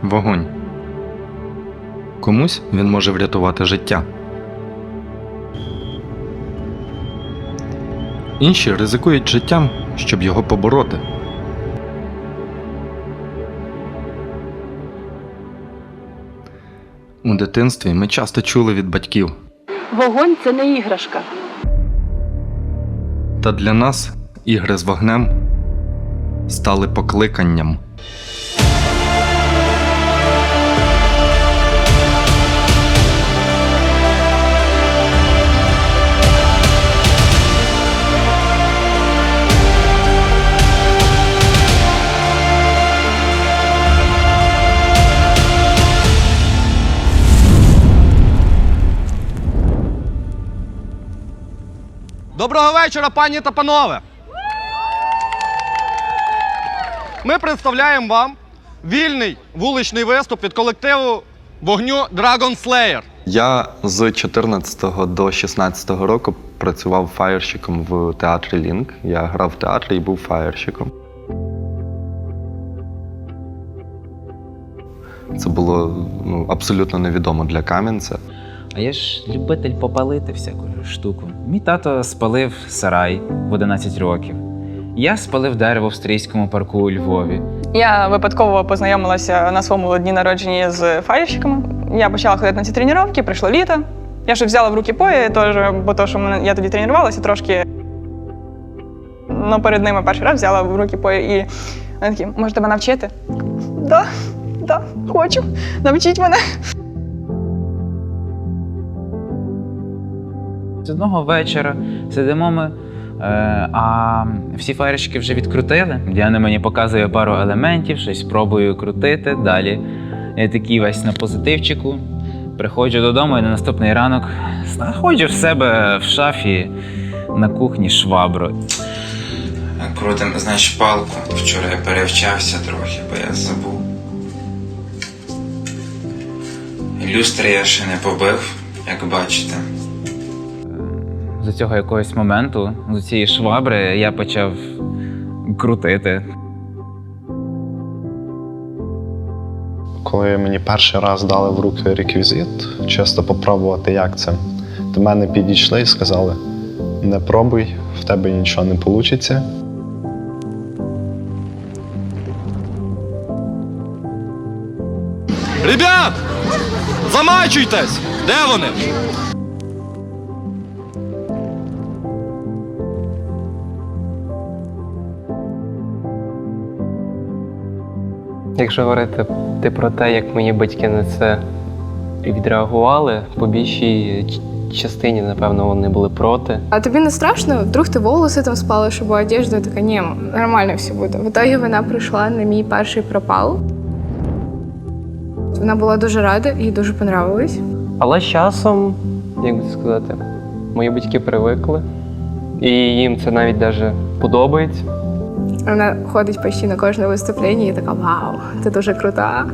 вогонь. Комусь він може врятувати життя. Інші ризикують життям, щоб його побороти. У дитинстві ми часто чули від батьків: Вогонь – це не іграшка. та для нас ігри з вогнем стали покликанням. Доброго вечора, пані та панове! Ми представляємо вам вільний вуличний виступ від колективу вогню Dragon Slayer. Я з 14 до 16 року працював фаєрщиком в театрі Лінк. Я грав в театрі і був фаєрщиком. Це було абсолютно невідомо для Кам'янця. А я ж любитель попалити всяку штуку. Мій тато спалив сарай в 11 років. Я спалив дерево в австрійському парку у Львові. Я випадково познайомилася на своєму дні народження з фаєрщиками. Я почала ходити на ці тренування, прийшло літо. Я ще взяла в руки пої, бо я тоді тренувалася трошки. Перед ними перший раз взяла в руки пої і вони такі: може тебе навчити? Да, хочу. Навчіть мене. З одного вечора сидимо ми, а всі фаєрщики вже відкрутили. Діана мені показує пару елементів, щось пробую крутити. Далі я такий весь на позитивчику. Приходжу додому і на наступний ранок знаходжу в себе в шафі на кухні швабру. Крутим, значить, палку. Вчора я перевчався трохи, бо я забув. Люстри я ще не побив, як бачите. З цього якогось моменту, з цієї швабри, я почав крутити. Коли мені перший раз дали в руки реквізит, чисто попробувати, як це, до мене підійшли і сказали: не пробуй, в тебе нічого не вийде. Ребят! Замачуйтесь! Де вони? Якщо говорити про те, як мої батьки на це відреагували, по більшій частині, напевно, вони були проти. А тобі не страшно? Вдруг ти волоси там спалиш або одежду, і така: ні, нормально все буде. В ітогі вона прийшла на мій перший пропал. Вона була дуже рада, їй дуже понравилось. Але з часом, як би сказати, мої батьки привикли, і їм це навіть даже подобається. Вона ходить почти на кожне виступлення і така: вау, ти дуже крута.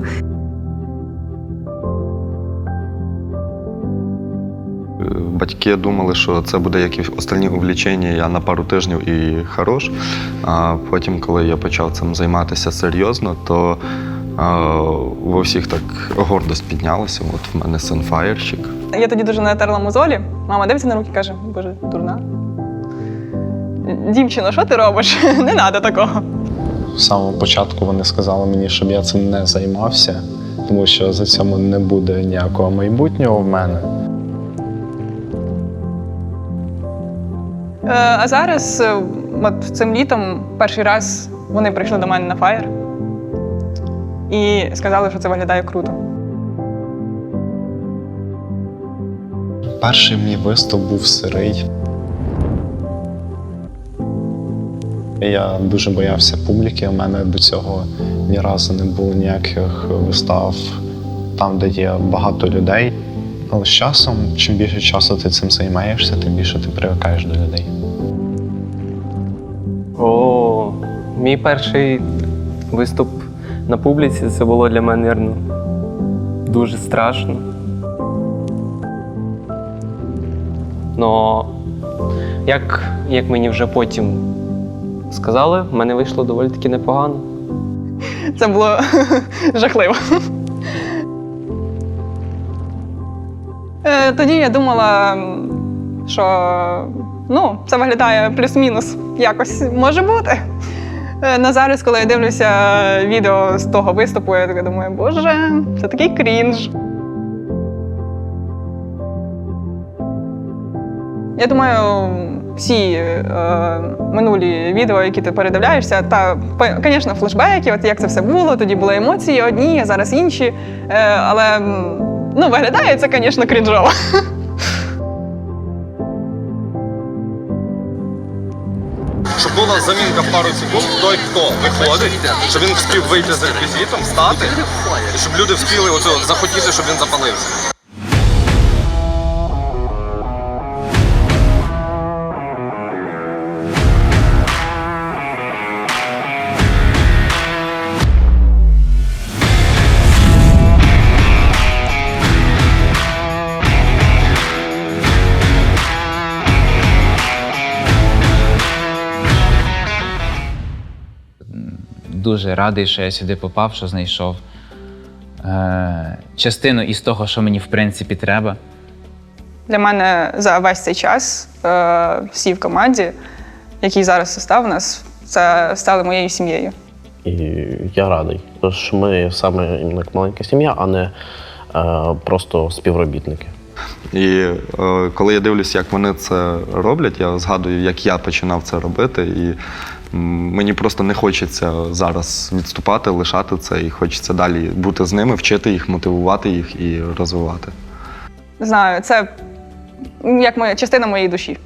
Батьки думали, що це буде як і остальні увлічення, я на пару тижнів і хорош. А потім, коли я почав цим займатися серйозно, то во всіх так гордость піднялася. От в мене син фаєрщик. Я тоді дуже натерла мозолі. Мама дивиться на руки і каже: боже, дурна. Дівчино, що ти робиш? Не треба такого. З самого початку вони сказали мені, щоб я цим не займався, тому що за цьому не буде ніякого майбутнього в мене. А зараз, от цим літом, перший раз вони прийшли до мене на фаєр і сказали, що це виглядає круто. Перший мій виступ був сирий. Я дуже боявся публіки, у мене до цього ні разу не було ніяких вистав там, де є багато людей. Але з часом, чим більше часу ти цим займаєшся, тим більше ти привикаєш до людей. Мій перший виступ на публіці, це було для мене, мабуть, дуже страшно. Но як мені вже потім сказали, в мене вийшло доволі таки непогано. Це було жахливо. тоді я думала, що це виглядає плюс-мінус, якось може бути. На зараз, коли я дивлюся відео з того виступу, я така думаю, боже, це такий крінж. Я думаю, всі минулі відео, які ти передивляєшся, звісно, флешбеки, от як це все було, тоді були емоції одні, а зараз інші. Але виглядає це, звісно, крінжово. Щоб була замінка в пару секунд, той, хто виходить, щоб він встиг вийти з реквізитом, стати, і щоб люди встигли захотіти, щоб він запалився. Дуже радий, що я сюди попав, що знайшов частину із того, що мені в принципі треба. Для мене за весь цей час всі в команді, який зараз состав у нас, це стали моєю сім'єю. І я радий, що ми саме як маленька сім'я, а не просто співробітники. І коли я дивлюся, як вони це роблять, я згадую, як я починав це робити. І мені просто не хочеться зараз відступати, лишати це, і хочеться далі бути з ними, вчити їх, мотивувати їх і розвивати. Знаю, це як частина моєї душі.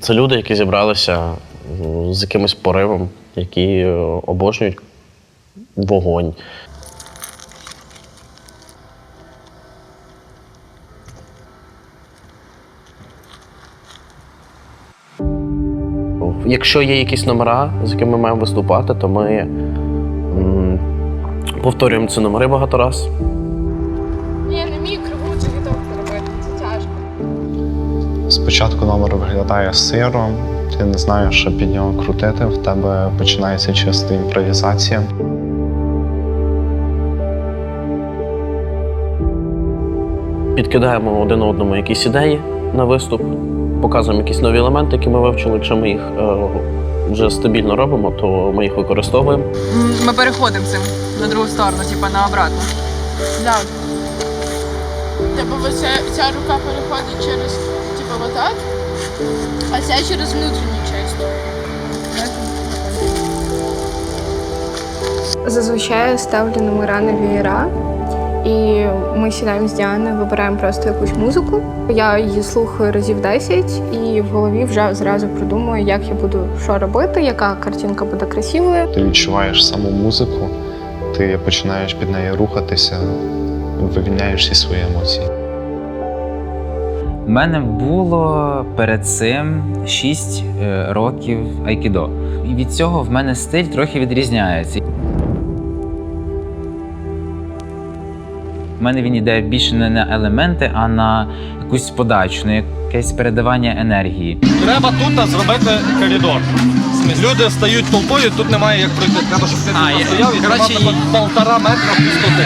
Це люди, які зібралися з якимось поривом, які обожнюють вогонь. Якщо є якісь номера, з якими ми маємо виступати, то ми повторюємо ці номери багато разів. Я не вмію криву чи гітовку робити, це тяжко. Спочатку номер виглядає сиро, ти не знаєш, що під нього крутити, в тебе починається чиста імпровізація. Підкидаємо один одному якісь ідеї на виступ, показуємо якісь нові елементи, які ми вивчили. Якщо ми їх вже стабільно робимо, то ми їх використовуємо. Ми переходимо цим на другу сторону, на обратно. Так. Ця рука переходить через, отак, а ця через внутрішню частину. Зазвичай я ставлю номера на веєра, і ми сідаємо з Діаною, вибираємо просто якусь музику. Я її слухаю разів 10 і в голові вже зразу продумую, як я буду що робити, яка картинка буде красивою. Ти відчуваєш саму музику, ти починаєш під нею рухатися, вивільняєш всі свої емоції. У мене було перед цим 6 років айкідо. І від цього в мене стиль трохи відрізняється. У мене він йде більше не на елементи, а на якусь подачу, на якесь передавання енергії. Треба тут зробити коридор. Люди стають толпою, тут немає як пройти. Треба, щоб ти стояв і тримав 1,5 метра пустоти.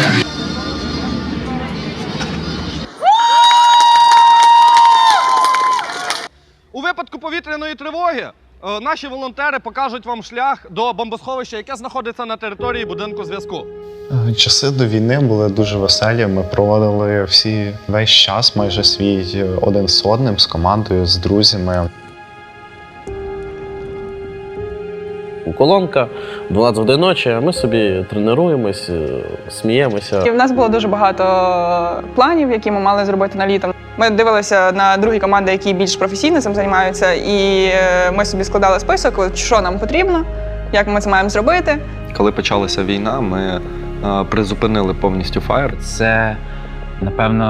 У випадку повітряної тривоги наші волонтери покажуть вам шлях до бомбосховища, яке знаходиться на території будинку зв'язку. Часи до війни були дуже веселі. Ми проводили весь час майже свій один з одним, з командою, з друзями. Колонка, 12 годин ночі, а ми собі тренуємось, сміємося. І в нас було дуже багато планів, які ми мали зробити на літо. Ми дивилися на другі команди, які більш професійно цим займаються, і ми собі складали список, що нам потрібно, як ми це маємо зробити. Коли почалася війна, ми призупинили повністю фаєр. Це, напевно,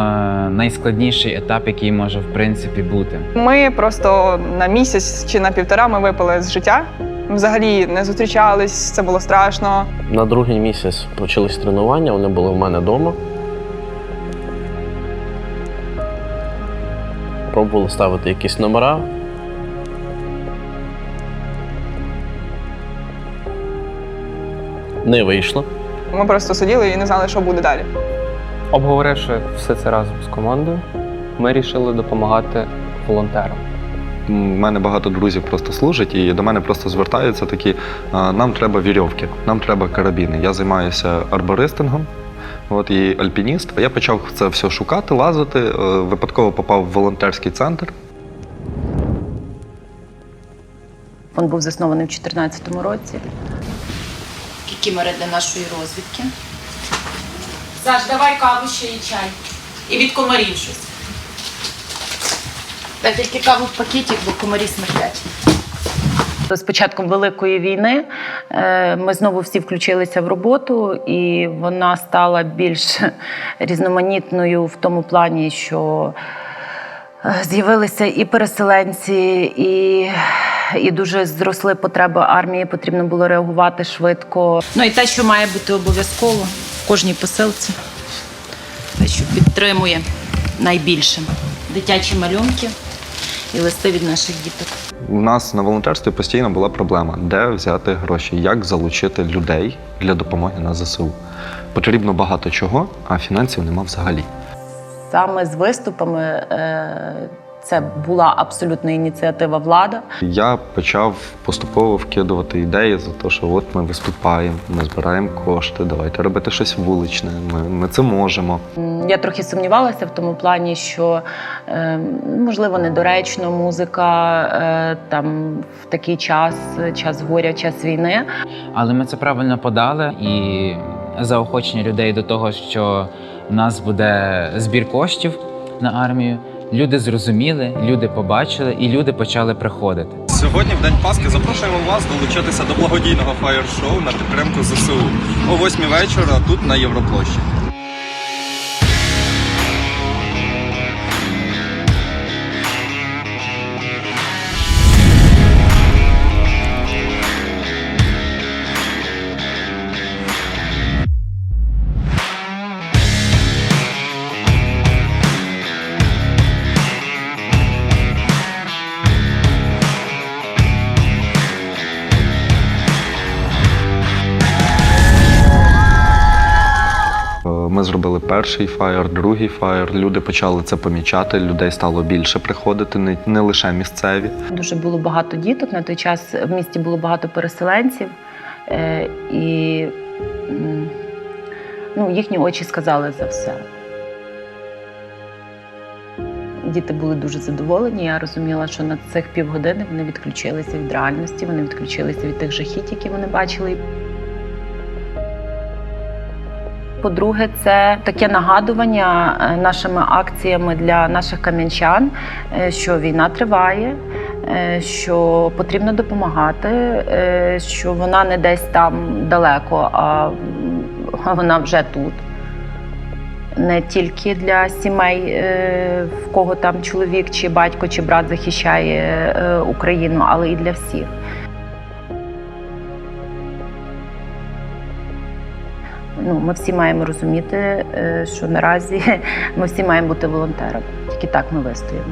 найскладніший етап, який може, в принципі, бути. Ми просто на місяць чи на 1,5 ми випали з життя. Взагалі не зустрічались, це було страшно. На другий місяць почались тренування, вони були в мене вдома. Пробували ставити якісь номера. Не вийшло. Ми просто сиділи і не знали, що буде далі. Обговоривши все це разом з командою, Ми вирішили допомагати волонтерам. У мене багато друзів просто служать, і до мене просто звертаються такі: нам треба вірьовки, нам треба карабіни. Я займаюся арбористингом, і альпініст. Я почав це все шукати, лазити, випадково попав в волонтерський центр. Він був заснований в 2014 році. Кікімори для нашої розвідки. Саш, давай каву ще і чай. І від комарів щось. Та тільки каву в пакеті, бо комарі смердять. З початком Великої війни ми знову всі включилися в роботу, і вона стала більш різноманітною в тому плані, що з'явилися і переселенці, і дуже зросли потреби армії, потрібно було реагувати швидко. Ну і те, що має бути обов'язково в кожній посилці. Те, що підтримує найбільше. Дитячі малюнки і листи від наших діток. У нас на волонтерстві постійно була проблема, де взяти гроші, як залучити людей для допомоги на ЗСУ. Потрібно багато чого, а фінансів нема взагалі. Саме з виступами це була абсолютна ініціатива влади. Я почав поступово вкидувати ідеї за те, що от ми виступаємо, ми збираємо кошти, давайте робити щось вуличне, ми це можемо. Я трохи сумнівалася в тому плані, що, можливо, недоречно музика там в такий час горя, час війни. Але ми це правильно подали, і заохочення людей до того, що в нас буде збір коштів на армію. Люди зрозуміли, люди побачили і люди почали приходити. Сьогодні, в День Пасхи, запрошуємо вас долучитися до благодійного фаєр-шоу на підтримку ЗСУ о 8 вечора тут на Європлощі. Ми зробили перший фаєр, другий фаєр. Люди почали це помічати, людей стало більше приходити, не лише місцеві. Дуже було багато діток, на той час в місті було багато переселенців, і їхні очі сказали за все. Діти були дуже задоволені, я розуміла, що на цих півгодини вони відключилися від реальності, вони відключилися від тих жахіть, які вони бачили. По-друге, це таке нагадування нашими акціями для наших кам'янчан, що війна триває, що потрібно допомагати, що вона не десь там далеко, а вона вже тут. Не тільки для сімей, в кого там чоловік, чи батько, чи брат захищає Україну, але і для всіх. Ми всі маємо розуміти, що наразі ми всі маємо бути волонтерами. Тільки так ми вистоїмо.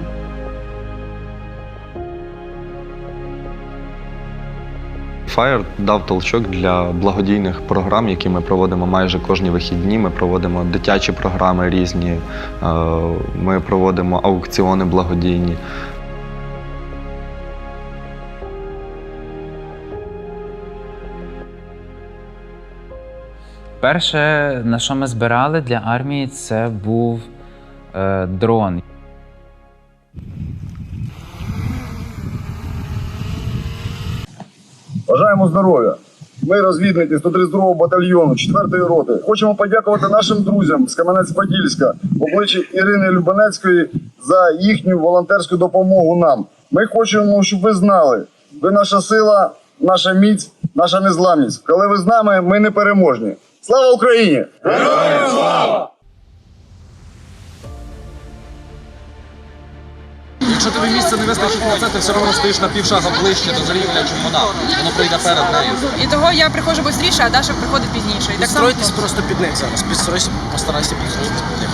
Фаєр дав толчок для благодійних програм, які ми проводимо майже кожні вихідні. Ми проводимо дитячі програми різні, ми проводимо аукціони благодійні. Перше, на що ми збирали для армії, це був дрон. Бажаємо здоров'я. Ми, розвідники 132-го батальйону 4-ї роти, хочемо подякувати нашим друзям з Кам'янець-Подільська в обличчі Ірини Любанецької за їхню волонтерську допомогу нам. Ми хочемо, щоб ви знали, ви наша сила, наша міць, наша незламність. Коли ви з нами, ми непереможні. Слава Україні! Героям слава! Якщо тобі місця не вистачить на це, ти все одно стоїш на півшага ближче до рівня, чим вона. Воно прийде перед нею. І того я приходжу швидше, а Даша приходить пізніше. І так само Підстройтесь просто під них зараз. Постарайся підстроїтись під них.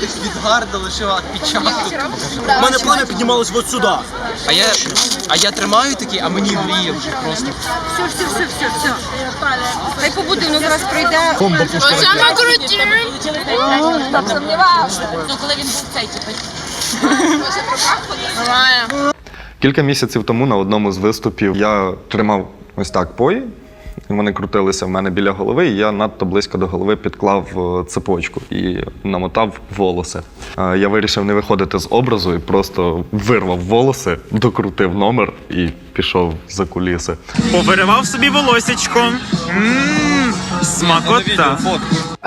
Відгарда лишила відпечаток. У мене пламя піднімалось от сюди. А я тримаю такий, а мені мріє вже просто. Все. Хай побуде, воно зараз пройде. Бомба пушка. Саме круті! Так сумнівався. Коли він був цей, типу. Кілька місяців тому на одному з виступів я тримав ось так пої, і вони крутилися в мене біля голови, і я надто близько до голови підклав цепочку і намотав волоси. Я вирішив не виходити з образу і просто вирвав волоси, докрутив номер і пішов за куліси. Повиривав собі волосечко. Смакота.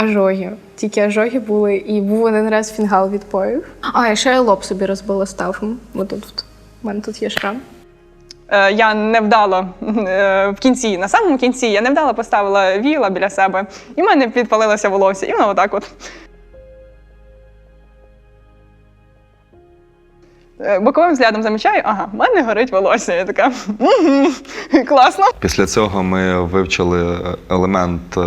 Ожоги. Тільки ожоги були, і був один раз фінгал від поїв. І ще я лоб собі розбила ставом. Отут. У мене тут є шрам. Я невдало в кінці, на самому кінці, я невдало поставила віла біля себе, і в мене підпалилося волосся, і воно отак от. Боковим взглядом замічаю, в мене горить волосся. Я така, класно. Після цього ми вивчили елемент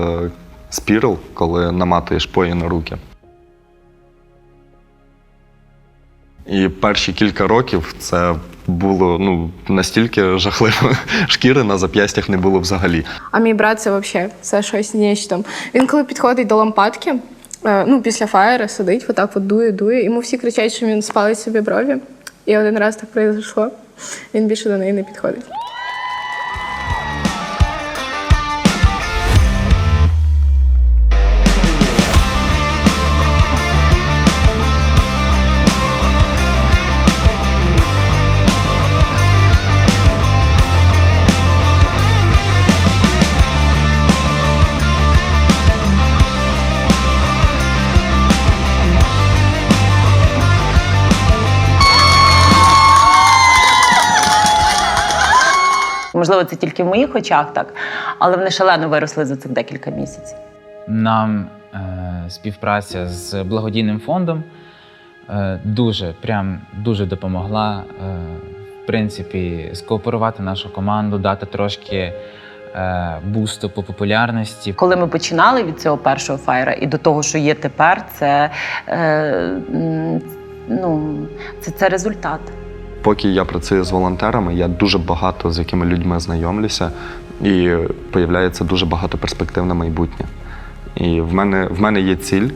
спірл, коли наматуєш пої на руки. І перші кілька років це було настільки жахливо. Шкіри на зап'ястях не було взагалі. А мій брат це взагалі, це щось нечто. Він коли підходить до лампадки, після фаєра сидить, отак от дує, йому всі кричать, що він спалить собі брові. І один раз так произошло, він більше до неї не підходить. Можливо, це тільки в моїх очах так, але вони шалено виросли за цих декілька місяців. Нам співпраця з благодійним фондом дуже допомогла, в принципі, скооперувати нашу команду, дати трошки бусту по популярності. Коли ми починали від цього першого фаєра і до того, що є тепер, це результат. Поки я працюю з волонтерами, я дуже багато з якими людьми знайомлюся, і появляється дуже багато перспектив на майбутнє. І в мене є ціль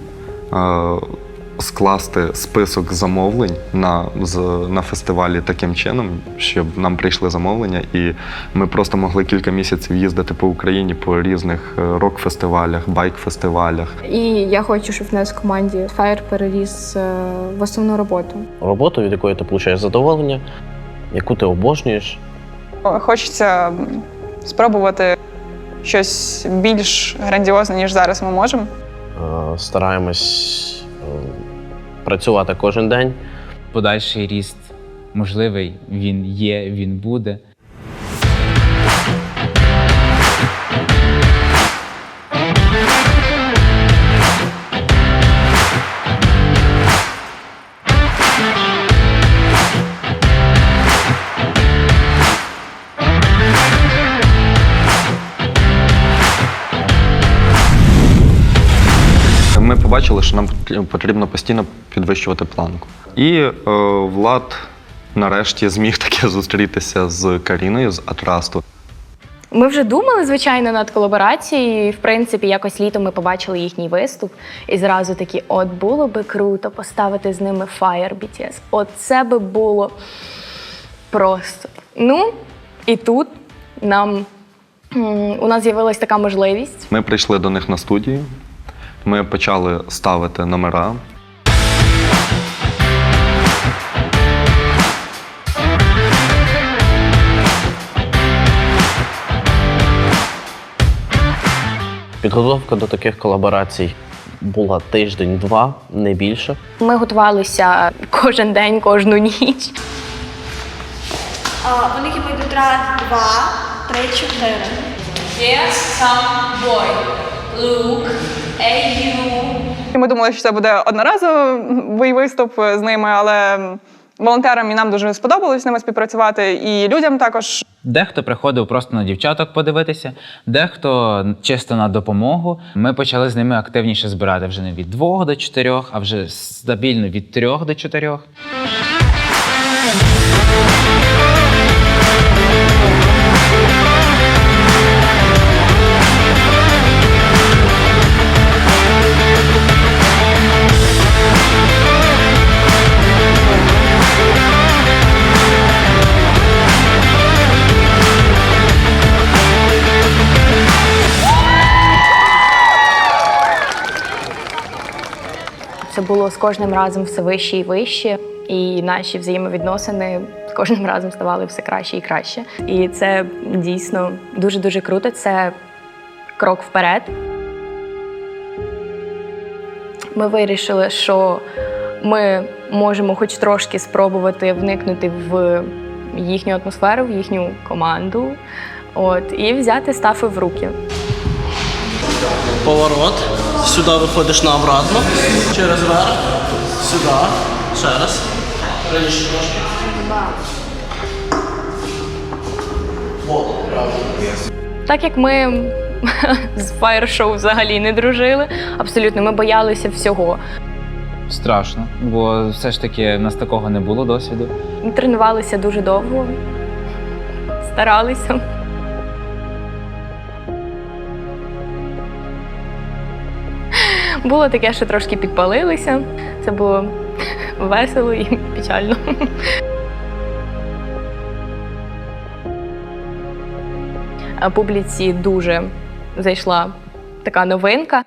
скласти список замовлень на фестивалі таким чином, щоб нам прийшли замовлення, і ми просто могли кілька місяців їздити по Україні по різних рок-фестивалях, байк-фестивалях. І я хочу, щоб в нас в команді фаєр переріс в основну роботу. Роботу, від якої ти отримуєш задоволення, яку ти обожнюєш. Хочеться спробувати щось більш грандіозне, ніж зараз ми можемо. Стараємось працювати кожен день. Подальший ріст можливий, він є, він буде. Ми побачили, що нам потрібно постійно підвищувати планку. І Влад нарешті зміг таки зустрітися з Каріною з Атрасту. Ми вже думали, звичайно, над колаборацією. В принципі, якось літом ми побачили їхній виступ і зразу такі, от було би круто поставити з ними Fire BTS. От це би було просто. І тут у нас з'явилась така можливість. Ми прийшли до них на студію, ми почали ставити номера. Підготовка до таких колаборацій була тиждень-два, не більше. Ми готувалися кожен день, кожну ніч. У них йдуть раз, два, три, чотири. Yes, some boy, look, you. Ми думали, що це буде одноразовий виступ з ними, але волонтерам і нам дуже сподобалось з ними співпрацювати, і людям також. Дехто приходив просто на дівчаток подивитися, дехто чисто на допомогу. Ми почали з ними активніше збирати вже не від 2 до 4, а вже стабільно від 3 до 4. Це було з кожним разом все вище і вище, і наші взаємовідносини з кожним разом ставали все краще і краще. І це дійсно дуже-дуже круто, це крок вперед. Ми вирішили, що ми можемо хоч трошки спробувати вникнути в їхню атмосферу, в їхню команду, і взяти стафи в руки. Поворот. Сюди виходиш на обратно. Через верх. Сюди. Ще раз. Раніше трошки. Так як ми з фаєр-шоу взагалі не дружили, абсолютно, ми боялися всього. Страшно, бо все ж таки в нас такого не було досвіду. Ми тренувалися дуже довго, старалися. Було таке, що трошки підпалилися. Це було весело і печально. А публіці дуже зайшла така новинка.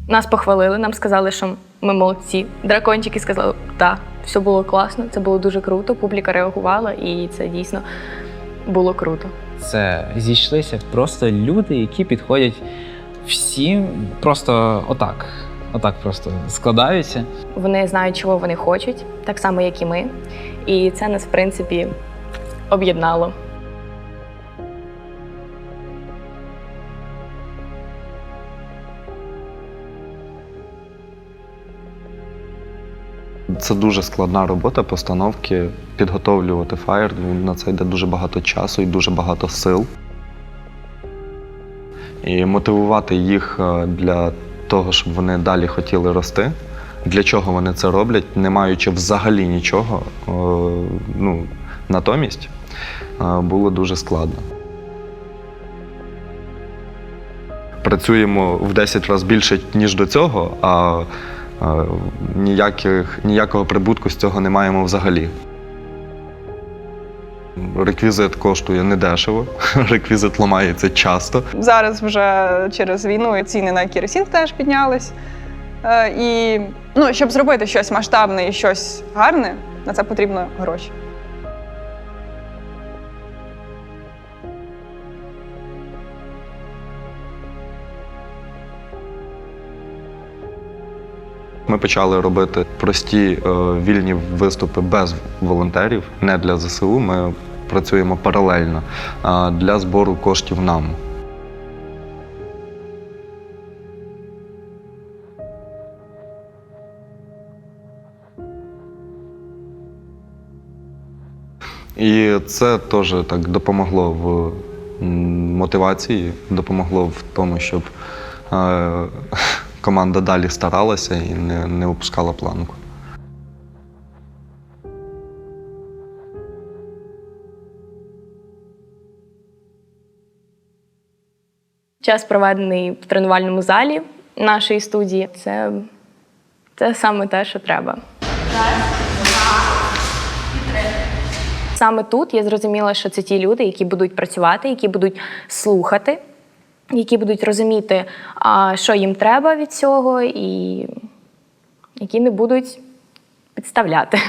Нас похвалили, нам сказали, що ми молодці. Дракончики сказали, так, все було класно, це було дуже круто, публіка реагувала, і це дійсно було круто. Це зійшлися просто люди, які підходять всім просто отак. Отак просто складаються. Вони знають, чого вони хочуть, так само, як і ми. І це нас, в принципі, об'єднало. Це дуже складна робота постановки, підготовлювати фаєр. На це йде дуже багато часу і дуже багато сил. І мотивувати їх для того, щоб вони далі хотіли рости. Для чого вони це роблять, не маючи взагалі нічого, натомість було дуже складно. Працюємо в 10 разів більше, ніж до цього, а ніякого прибутку з цього не маємо взагалі. Реквізит коштує недешево, реквізит ламається часто. Зараз вже через війну ціни на керосин теж піднялись. І щоб зробити щось масштабне і щось гарне, на це потрібно гроші. Ми почали робити прості вільні виступи без волонтерів, не для ЗСУ. Ми працюємо паралельно для збору коштів нам. І це теж так допомогло в мотивації, допомогло в тому, щоб команда далі старалася і не опускала планку. Час, проведений в тренувальному залі нашої студії, це саме те, що треба. Раз, два, саме тут я зрозуміла, що це ті люди, які будуть працювати, які будуть слухати, які будуть розуміти, що їм треба від цього, і які не будуть підставляти.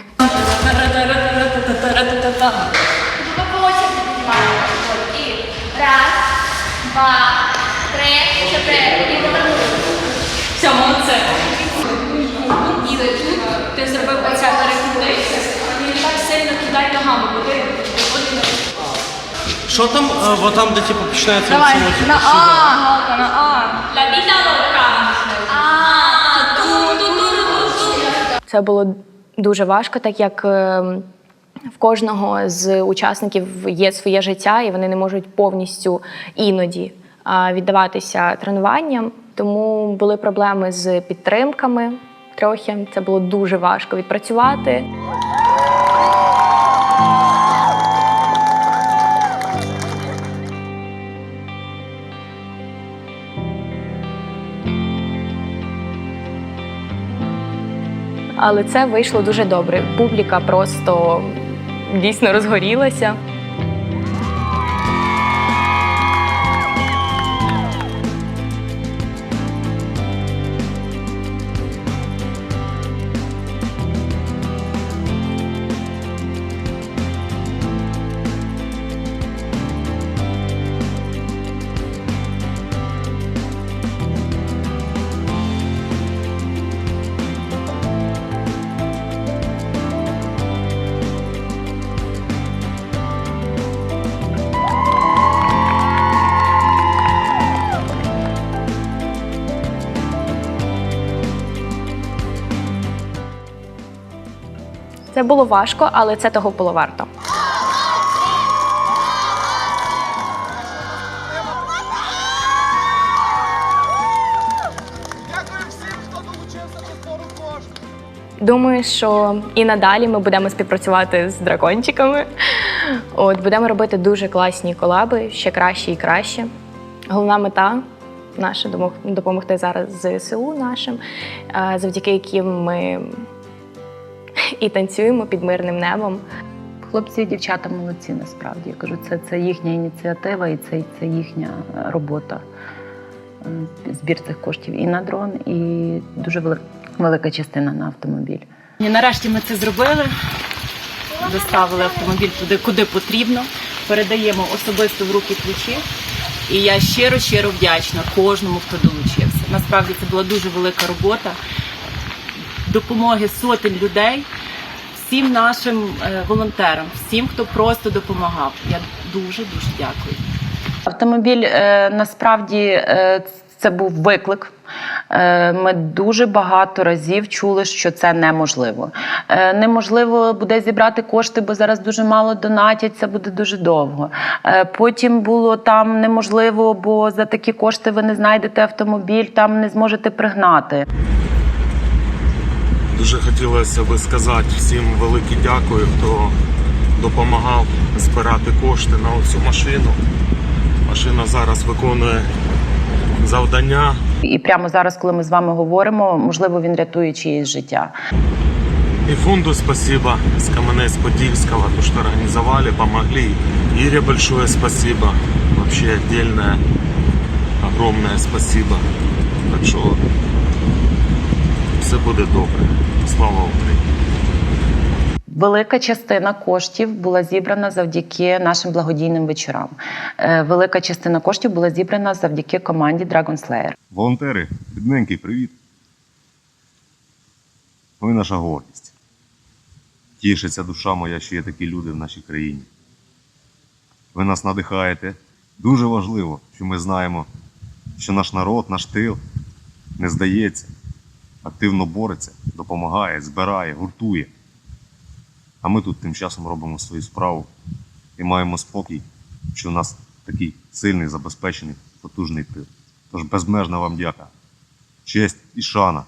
Раз, два, три, чотири. І повернути. Все, молодце. І тут ти зробив оце перекрутився, і не так сильно кидай ногами, бо ти Що там, там, де типу починається Давай, від цього, на типу, А, сюди? Галка, на А. La vita loca. Це було дуже важко, так як в кожного з учасників є своє життя, і вони не можуть повністю іноді віддаватися тренуванням. Тому були проблеми з підтримками трохи. Це було дуже важко відпрацювати. Але це вийшло дуже добре. Публіка просто дійсно розгорілася. Це було важко, але це того було варто. Думаю, що і надалі ми будемо співпрацювати з дракончиками. Будемо робити дуже класні колаби, ще краще і краще. Головна мета наша – допомогти зараз ЗСУ нашим, завдяки яким ми і танцюємо під мирним небом. Хлопці і дівчата молодці, насправді. Я кажу, це їхня ініціатива і це їхня робота. Збір цих коштів і на дрон, і дуже велика частина на автомобіль. І нарешті ми це зробили. Доставили автомобіль туди, куди потрібно. Передаємо особисто в руки ключі. І я щиро вдячна кожному, хто долучився. Насправді це була дуже велика робота. Допомоги сотень людей, всім нашим волонтерам, всім, хто просто допомагав. Я дуже дякую. Автомобіль, насправді, це був виклик. Ми дуже багато разів чули, що це неможливо. Неможливо буде зібрати кошти, бо зараз дуже мало донатять, це буде дуже довго. Потім було там неможливо, бо за такі кошти ви не знайдете автомобіль, там не зможете пригнати. Дуже хотілося би сказати всім велике дякую, хто допомагав збирати кошти на цю машину. Машина зараз виконує завдання. І прямо зараз, коли ми з вами говоримо, можливо, він рятує чиєсь життя. И фонду спасибо с Каменец-Подильского, то, что организовали, помогли. Ире большое спасибо. Вообще отдельное, огромное спасибо. Так що все буде добре. Слава Україні! Велика частина коштів була зібрана завдяки нашим благодійним вечорам. Велика частина коштів була зібрана завдяки команді Dragon Slayer. Волонтери, бідненький, привіт. Ви наша гордість. Тішиться душа моя, що є такі люди в нашій країні. Ви нас надихаєте. Дуже важливо, що ми знаємо, що наш народ, наш тил не здається, активно бореться, допомагає, збирає, гуртує. А ми тут тим часом робимо свою справу і маємо спокій, що у нас такий сильний, забезпечений, потужний тил. Тож безмежна вам дяка, честь і шана,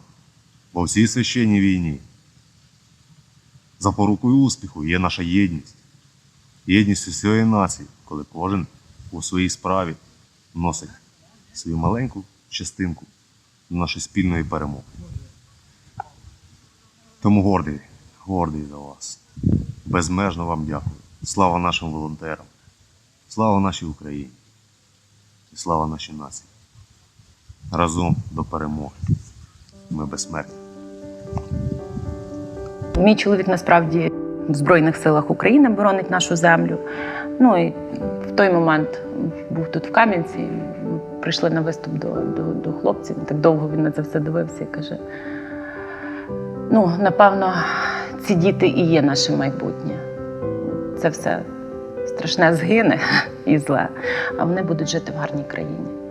бо в цій священній війні запорукою успіху є наша єдність. Єдність усієї нації, коли кожен у своїй справі вносить свою маленьку частинку до нашої спільної перемоги. Тому гордий за вас. Безмежно вам дякую. Слава нашим волонтерам, слава нашій Україні і слава нашій нації. Разом до перемоги. Ми безсмертні. Мій чоловік насправді в Збройних силах України боронить нашу землю. Ну і в той момент був тут в Кам'янці. Ми прийшли на виступ до хлопців. Так довго він на це все дивився і каже: ну, напевно, ці діти і є наше майбутнє. Це все страшне згине і зле, а вони будуть жити в гарній країні.